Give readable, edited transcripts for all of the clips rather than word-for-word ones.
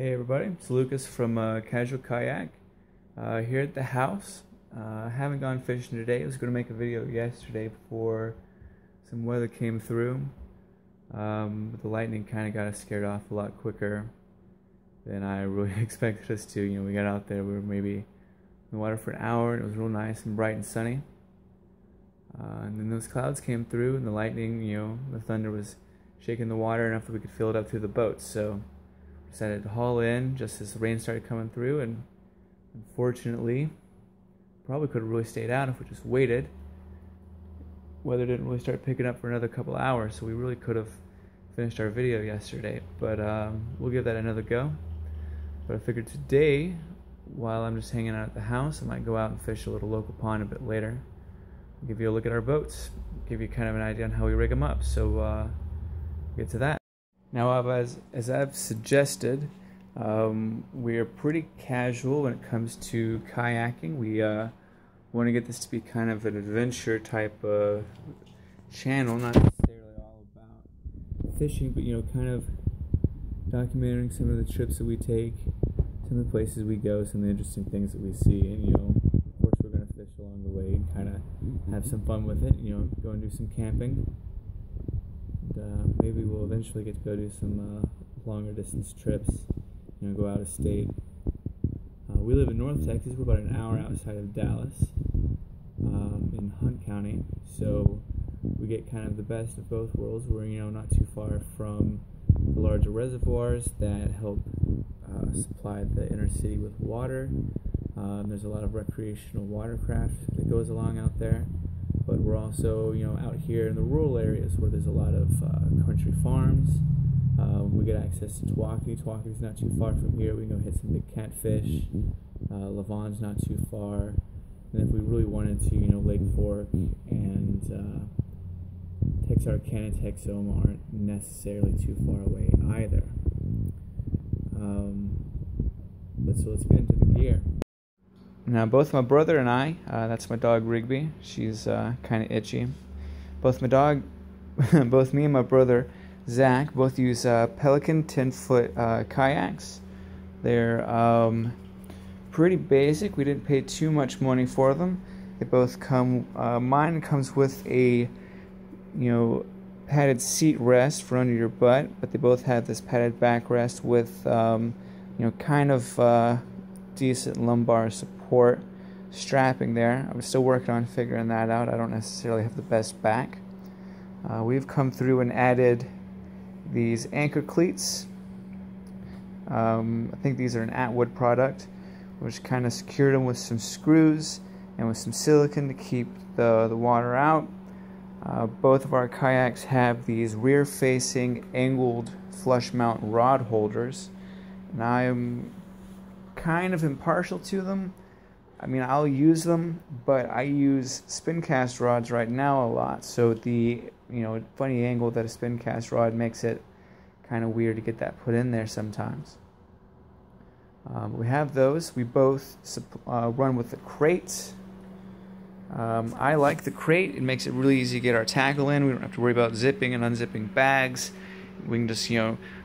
Hey everybody, it's Lucas from Casual Kayak here at the house. I haven't gone fishing today. I was going to make a video yesterday before some weather came through. But the lightning kind of got us scared off a lot quicker than I really expected us to. We got out there, we were maybe in the water for an hour, and it was real nice and bright and sunny. And then those clouds came through, and the lightning, the thunder was shaking the water enough that we could feel it up through the boat. So decided to haul in just as the rain started coming through, and unfortunately probably could have really stayed out if we just waited. Weather didn't really start picking up for another couple hours, so we really could have finished our video yesterday, but we'll give that another go. But I figured today, while I'm just hanging out at the house, I might go out and fish a little local pond a bit later. I'll give you a look at our boats, give you kind of an idea on how we rig them up, so get to that. Now, as I've suggested, we are pretty casual when it comes to kayaking. We want to get this to be kind of an adventure type of channel, not necessarily all about fishing, but kind of documenting some of the trips that we take, some of the places we go, some of the interesting things that we see, and of course we're going to fish along the way and kind of have some fun with it. Go and do some camping. Maybe we'll eventually get to go do some longer distance trips, go out of state. We live in North Texas. We're about an hour outside of Dallas, in Hunt County, so we get kind of the best of both worlds. We're not too far from the larger reservoirs that help supply the inner city with water. There's a lot of recreational watercraft that goes along out there. But we're also, out here in the rural areas where there's a lot of country farms. We get access to Tawakoni. Tawakoni's not too far from here. We can go hit some big catfish. Lavon's not too far. And if we really wanted to, Lake Fork and Texarkana, Texoma aren't necessarily too far away either. So let's get into the gear. Now, both my brother and I, that's my dog Rigby, she's kind of itchy. Both me and my brother Zach both use Pelican 10-foot kayaks. They're pretty basic. We didn't pay too much money for them. They both come, mine comes with a, padded seat rest for under your butt, but they both have this padded backrest with, kind of decent lumbar support strapping there. I'm still working on figuring that out. I don't necessarily have the best back. We've come through and added these anchor cleats. I think these are an Atwood product, which kind of secured them with some screws and with some silicone to keep the water out. Both of our kayaks have these rear-facing angled flush mount rod holders, and I am kind of impartial to them. I mean, I'll use them, but I use spin cast rods right now a lot, so the funny angle that a spin cast rod makes it kind of weird to get that put in there sometimes. We have those. We both run with the crate. I like the crate. It makes it really easy to get our tackle in. We don't have to worry about zipping and unzipping bags. We can just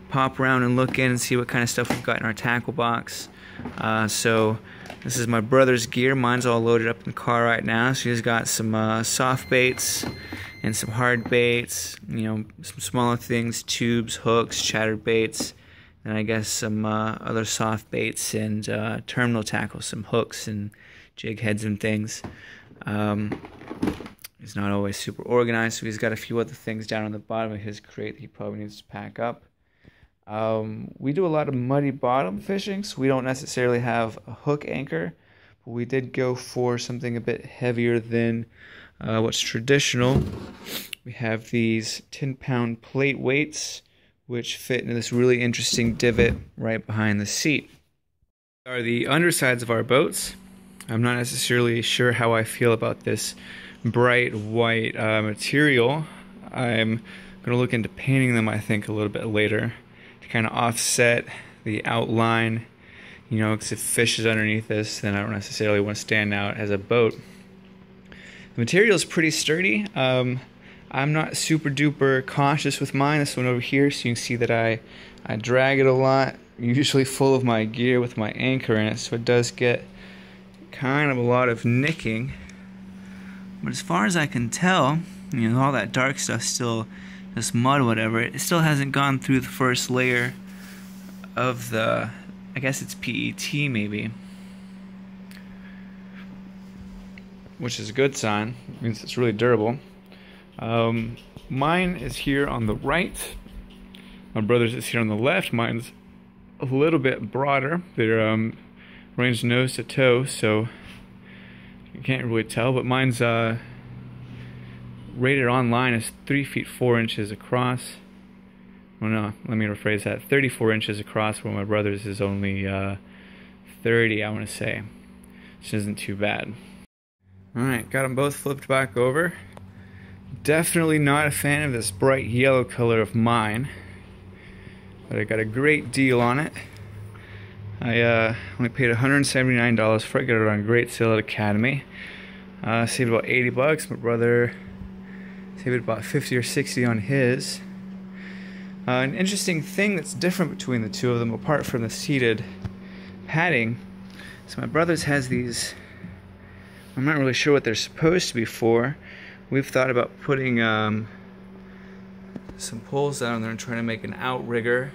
pop around and look in and see what kind of stuff we've got in our tackle box. So this is my brother's gear. Mine's all loaded up in the car right now. So he's got some soft baits and some hard baits, some smaller things, tubes, hooks, chattered baits, and I guess some other soft baits and terminal tackle, some hooks and jig heads and things. He's not always super organized, so he's got a few other things down on the bottom of his crate that he probably needs to pack up. We do a lot of muddy bottom fishing, so we don't necessarily have a hook anchor, but we did go for something a bit heavier than what's traditional. We have these 10-pound plate weights, which fit into this really interesting divot right behind the seat. These are the undersides of our boats. I'm not necessarily sure how I feel about this bright white material. I'm going to look into painting them, I think, a little bit later, kind of offset the outline, because if fish is underneath this, then I don't necessarily want to stand out as a boat. The material is pretty sturdy. I'm not super duper cautious with mine. This one over here, so you can see that I drag it a lot. usually full of my gear with my anchor in it, so it does get kind of a lot of nicking. But as far as I can tell, you know, all that dark stuff still, this mud or whatever, it still hasn't gone through the first layer of the, I guess it's PET maybe, which is a good sign. It means it's really durable. Mine is here on the right. My brother's is here on the left. Mine's a little bit broader. They're ranged nose to toe, so you can't really tell, but mine's rated online as 3 feet 4 inches across. Well, no, let me rephrase that. 34 inches across, where my brother's is only 30, I want to say, which isn't too bad. Alright, got them both flipped back over. Definitely not a fan of this bright yellow color of mine, but I got a great deal on it. I only paid $179 for it. Got it on a great sale at Academy. Saved about 80 bucks. My brother saved about 50 or 60 on his. An interesting thing that's different between the two of them, apart from the seated padding, so my brother's has these, I'm not really sure what they're supposed to be for. We've thought about putting some poles down there and trying to make an outrigger,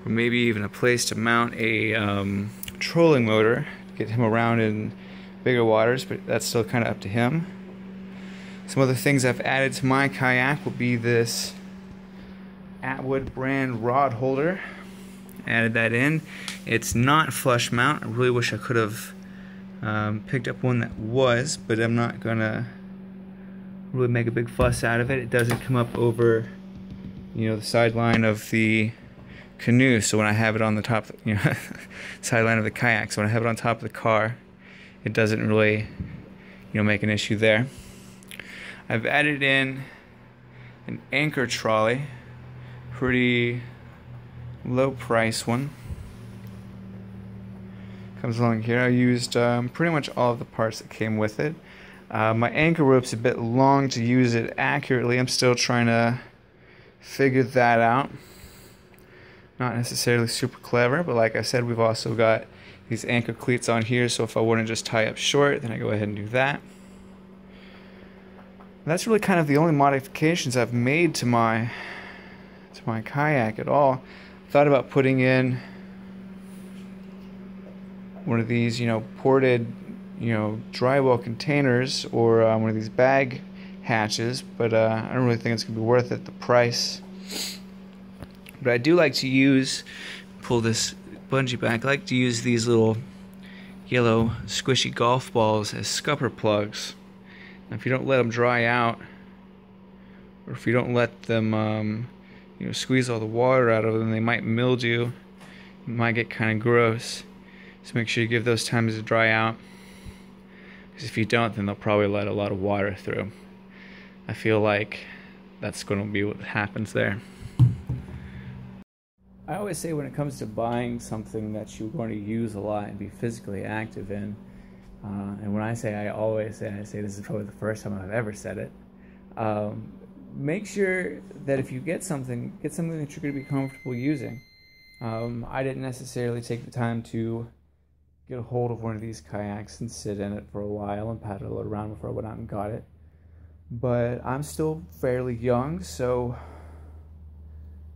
or maybe even a place to mount a trolling motor to get him around in bigger waters, but that's still kind of up to him. Some other things I've added to my kayak will be this Atwood brand rod holder. Added that in. It's not flush mount. I really wish I could have picked up one that was, but I'm not gonna really make a big fuss out of it. It doesn't come up over, you know, the sideline of the canoe, so when I have it on the top, you know, sideline of the kayak, so when I have it on top of the car, it doesn't really, you know, make an issue there. I've added in an anchor trolley, pretty low price one. Comes along here. I used pretty much all of the parts that came with it. My anchor rope's a bit long to use it accurately. I'm still trying to figure that out. Not necessarily super clever, but like I said, we've also got these anchor cleats on here, so if I want to just tie up short, then I go ahead and do that. That's really kind of the only modifications I've made to my kayak at all. Thought about putting in one of these, you know, ported, you know, drywall containers, or one of these bag hatches, but I don't really think it's gonna be worth it, the price. But I do like to use, pull this bungee back, I like to use these little yellow squishy golf balls as scupper plugs. Now, if you don't let them dry out, or if you don't let them you know, squeeze all the water out of them, they might mildew. It might get kind of gross. So make sure you give those times to dry out, because if you don't, then they'll probably let a lot of water through. I feel like that's going to be what happens there. I always say when it comes to buying something that you're going to use a lot and be physically active in, and when I say I always say, I say this is probably the first time I've ever said it, make sure that if you get something that you're going to be comfortable using. I didn't necessarily take the time to get a hold of one of these kayaks and sit in it for a while and paddle it around before I went out and got it. But I'm still fairly young, so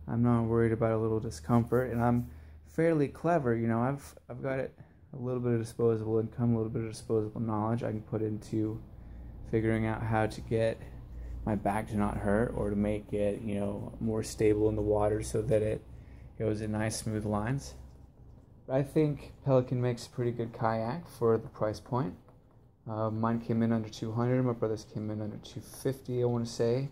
I'm not worried about a little discomfort, and I'm fairly clever. You know, I've got it a little bit of disposable income, a little bit of disposable knowledge I can put into figuring out how to get my back to not hurt, or to make it, you know, more stable in the water so that it goes in nice smooth lines. But I think Pelican makes a pretty good kayak for the price point. Mine came in under $200. My brother's came in under $250, I want to say,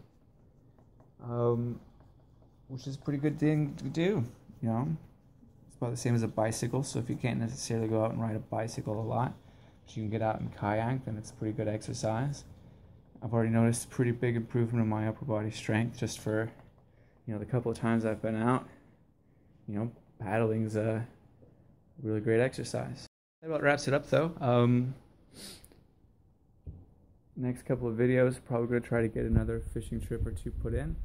which is a pretty good thing to do. You know, it's about the same as a bicycle. So if you can't necessarily go out and ride a bicycle a lot, but you can get out and kayak, then it's a pretty good exercise. I've already noticed a pretty big improvement in my upper body strength just for, you know, the couple of times I've been out. You know, paddling's a really great exercise. That about wraps it up, though. Next couple of videos, probably going to try to get another fishing trip or two put in.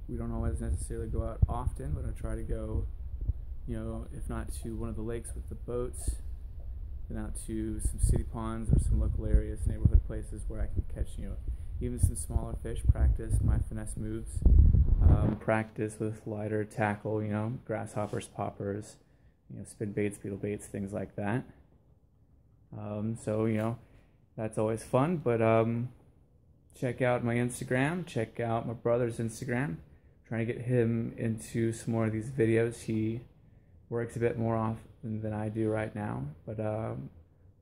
We don't always necessarily go out often, but I try to go if not to one of the lakes with the boats, then out to some city ponds or some local areas, neighborhood places where I can catch, even some smaller fish, practice my finesse moves, practice with lighter tackle, grasshoppers, poppers, spin baits, beetle baits, things like that. So, that's always fun, but check out my Instagram, check out my brother's Instagram. I'm trying to get him into some more of these videos. He works a bit more often than I do right now, but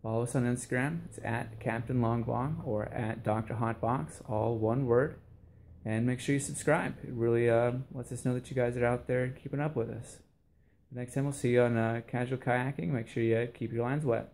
follow us on Instagram. It's at CaptainLongbong or at Dr. Hotbox, all one word. And make sure you subscribe. It really lets us know that you guys are out there keeping up with us. Next time we'll see you on casual kayaking. Make sure you keep your lines wet.